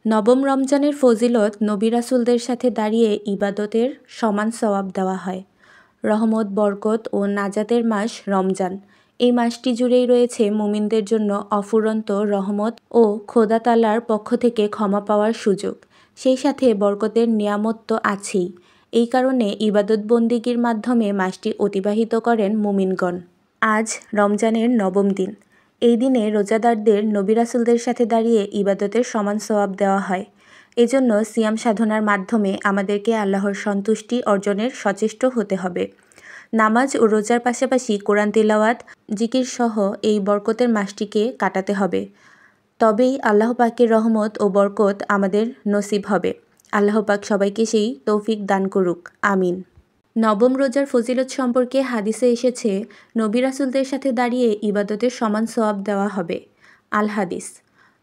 নবম রমজানের ফজিলত নবী রাসূলদের সাথে দাঁড়িয়ে ইবাদতের সমান সওয়াব দেওয়া হয়। রহমত, বরকত ও নাজাতের মাস রমজান। এই মাসটি জুড়েই রয়েছে মুমিনদের জন্য অফুরন্ত রহমত ও খোদা তাআলার পক্ষ থেকে ক্ষমা পাওয়ার সুযোগ। সেই সাথে বরকতের নিয়ামত তো আছেই। এই কারণে ইবাদত বন্দিগির মাধ্যমে মাসটি অতিবাহিত করেন মুমিনগণ। আজ রমজানের নবম দিন। এই দিনে রোজাদারদের নবী রাসূলদের সাথে দাঁড়িয়ে ইবাদতের সমান সওয়াব দেওয়া হয়। এজন্য সিয়াম সাধনার মাধ্যমে আমাদেরকে আল্লাহর সন্তুষ্টি অর্জনের সচেষ্ট হতে হবে। নামাজ ও রোজার পাশাপাশি কোরআন তিলাওয়াত, জিকির সহ এই বরকতের মাসটিকে কাটাতে হবে। তবেই আল্লাহ পাকের রহমত ও বরকত আমাদের নসিব হবে। আল্লাহ পাক সবাইকে সেই তৌফিক দান করুক, আমিন। নবম রোজার ফজিলত সম্পর্কে হাদিসে এসেছে, নবী রাসূলদের সাথে দাঁড়িয়ে ইবাদতের সমান সওয়াব দেওয়া হবে। আল হাদিস।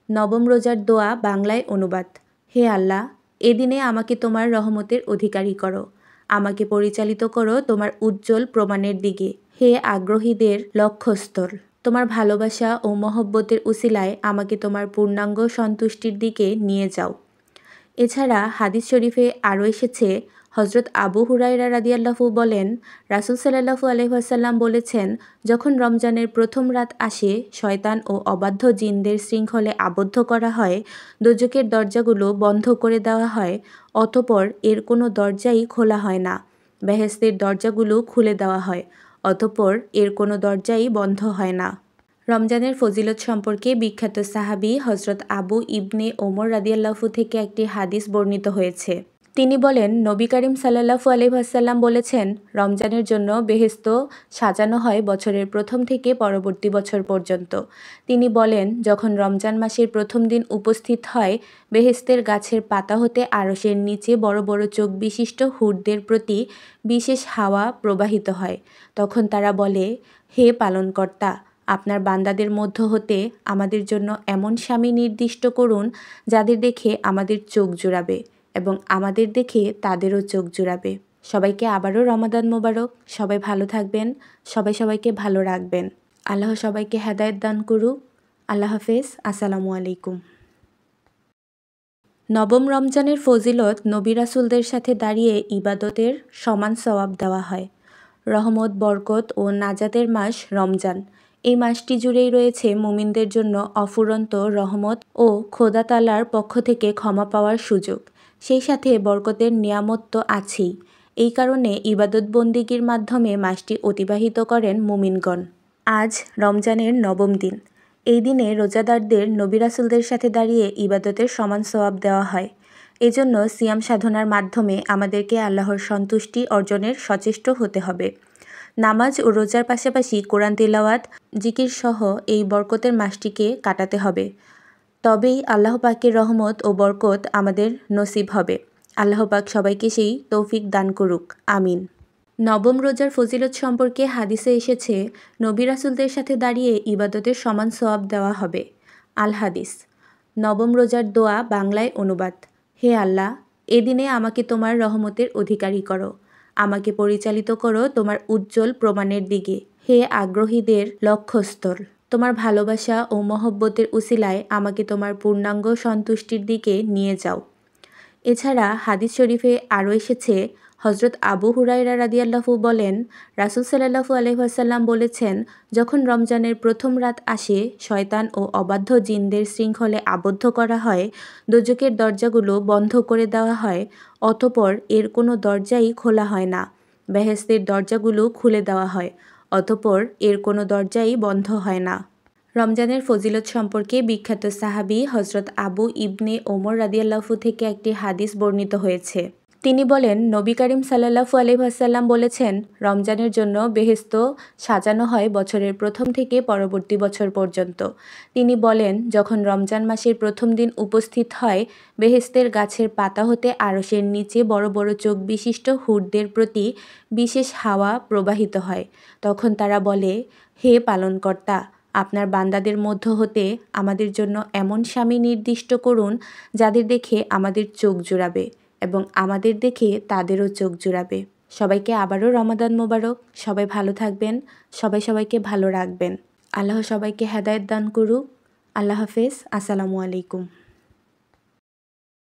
নবম রোজার দোয়া বাংলায় অনুবাদ। হে আল্লাহ, এদিনে আমাকে তোমার রহমতের অধিকারী করো। আমাকে পরিচালিত করো তোমার উজ্জ্বল প্রমাণের দিকে। হে আগ্রহীদের লক্ষ্যস্থল, তোমার ভালোবাসা ও মহব্বতের উসিলায় আমাকে তোমার পূর্ণাঙ্গ সন্তুষ্টির দিকে নিয়ে যাও। এছাড়া হাদিস শরীফে আরও এসেছে, হজরত আবু হুরায়রা রাদিয়াল্লাহু বলেন, রাসূল সাল্লাল্লাহু আলাইহি ওয়াসাল্লাম বলেছেন, যখন রমজানের প্রথম রাত আসে, শয়তান ও অবাধ্য জিনদের শৃঙ্খলে আবদ্ধ করা হয়, দোজখের দরজাগুলো বন্ধ করে দেওয়া হয়, অতঃপর এর কোনো দরজাই খোলা হয় না। বেহেশতের দরজাগুলো খুলে দেওয়া হয়, অতঃপর এর কোনো দরজাই বন্ধ হয় না। রমজানের ফজিলত সম্পর্কে বিখ্যাত সাহাবী হজরত আবু ইবনে ওমর রাদিয়াল্লাহু থেকে একটি হাদিস বর্ণিত হয়েছে। তিনি বলেন, নবী করিম সাল্লাল্লাহু আলাইহি ওয়াসাল্লাম বলেছেন, রমজানের জন্য বেহেশত সাজানো হয় বছরের প্রথম থেকে পরবর্তী বছর পর্যন্ত। তিনি বলেন, যখন রমজান মাসের প্রথম দিন উপস্থিত হয়, বেহেশতের গাছের পাতা হতে আরশের নিচে বড় বড় চোখ বিশিষ্ট হুরদের প্রতি বিশেষ হাওয়া প্রবাহিত হয়। তখন তারা বলে, হে পালনকর্তা, আপনার বান্দাদের মধ্য হতে আমাদের জন্য এমন স্বামী নির্দিষ্ট করুন, যাদের দেখে আমাদের চোখ জুড়াবে এবং আমাদের দেখে তাদেরও চোখ জুড়াবে। সবাইকে আবারও রমাদান মোবারক। সবাই ভালো থাকবেন, সবাইকে ভালো রাখবেন। আল্লাহ সবাইকে হেদায়েত দান করুক। আল্লাহ হাফেজ। আসসালামু আলাইকুম। নবম রমজানের ফজিলত নবী রাসূলদের সাথে দাঁড়িয়ে ইবাদতের সমান সওয়াব দেওয়া হয়। রহমত, বরকত ও নাজাতের মাস রমজান। এই মাসটি জুড়েই রয়েছে মুমিনদের জন্য অফুরন্ত রহমত ও খোদা তাআলার পক্ষ থেকে ক্ষমা পাওয়ার সুযোগ। সেই সাথে বরকতের নিয়ামত তো আছেই। এই কারণে ইবাদত বন্দিগির মাধ্যমে মাসটি অতিবাহিত করেন মুমিনগণ। আজ রমজানের নবম দিন। এই দিনে রোজাদারদের নবী রাসূলদের সাথে দাঁড়িয়ে ইবাদতের সমান সওয়াব দেওয়া হয়। এজন্য সিয়াম সাধনার মাধ্যমে আমাদেরকে আল্লাহর সন্তুষ্টি অর্জনের সচেষ্ট হতে হবে। নামাজ ও রোজার পাশাপাশি কোরআন তিলাওয়াত, জিকির সহ এই বরকতের মাসটিকে কাটাতে হবে। তবেই আল্লাহ পাকের রহমত ও বরকত আমাদের নসিব হবে। আল্লাহ পাক সবাইকে সেই তৌফিক দান করুক, আমিন। নবম রোজার ফজিলত সম্পর্কে হাদিসে এসেছে, নবী রাসূলদের সাথে দাঁড়িয়ে ইবাদতের সমান সওয়াব দেওয়া হবে। আল হাদিস। নবম রোজার দোয়া বাংলায় অনুবাদ। হে আল্লাহ, এদিনে আমাকে তোমার রহমতের অধিকারী করো। আমাকে পরিচালিত করো তোমার উজ্জ্বল প্রমাণের দিকে। হে আগ্রহীদের লক্ষ্যস্থল, তোমার ভালোবাসা ও মহব্বতের উসিলায় আমাকে তোমার পূর্ণাঙ্গ সন্তুষ্টির দিকে নিয়ে যাও। এছাড়া হাদিস শরীফে আরও এসেছে, হজরত আবু হুরায়রা রাদিয়াল্লাহু বলেন, রাসূল সাল্লাল্লাহু আলাইহি ওয়াসাল্লাম বলেছেন, যখন রমজানের প্রথম রাত আসে, শয়তান ও অবাধ্য জিনদের শৃঙ্খলে আবদ্ধ করা হয়, দোজখের দরজাগুলো বন্ধ করে দেওয়া হয়, অতঃপর এর কোনো দরজাই খোলা হয় না। বেহেশতের দরজাগুলো খুলে দেওয়া হয়, অতঃপর এর কোনো দরজাই বন্ধ হয় না। রমজানের ফজিলত সম্পর্কে বিখ্যাত সাহাবী হজরত আবু ইবনে ওমর রাদিয়াল্লাহু থেকে একটি হাদিস বর্ণিত হয়েছে। তিনি বলেন, নবী করিম সাল্লাল্লাহু আলাইহি ওয়াসাল্লাম বলেছেন, রমজানের জন্য বেহেশত সাজানো হয় বছরের প্রথম থেকে পরবর্তী বছর পর্যন্ত। তিনি বলেন, যখন রমজান মাসের প্রথম দিন উপস্থিত হয়, বেহেশতের গাছের পাতা হতে আরশের নিচে বড় বড় চোখ বিশিষ্ট হুরদের প্রতি বিশেষ হাওয়া প্রবাহিত হয়। তখন তারা বলে, হে পালনকর্তা, আপনার বান্দাদের মধ্য হতে আমাদের জন্য এমন স্বামী নির্দিষ্ট করুন, যাদের দেখে আমাদের চোখ জুড়াবে এবং আমাদের দেখে তাদেরও চোখ জুড়াবে। সবাইকে আবারও রমাদান মোবারক। সবাই ভালো থাকবেন, সবাইকে ভালো রাখবেন। আল্লাহ সবাইকে হেদায়েত দান করুক। আল্লাহ হাফেজ। আসসালামু আলাইকুম।